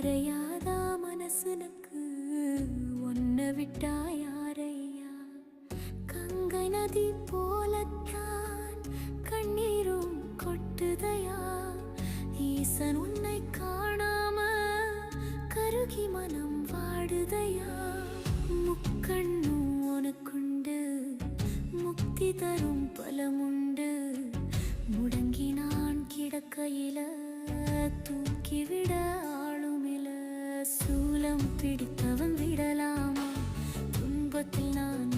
கரையாதா மனசுனுக்கு ஒன்ன விட்டா யாரையா? கங்கை நதி போலத்தான் கண்ணீரும் கொட்டுதையா? ஈசன் உன்னை காணாம கருகி மனம் வாடுதையா? முக்கண்ணும் உனக்குண்டு முக்தி தரும் பலமுண்டு. முடங்கி நான் கிடக்கையில தூக்கிவிட ஆளுமில. சூலம் பிடித்தவன் விடலாமா? துன்பத்தில் நான்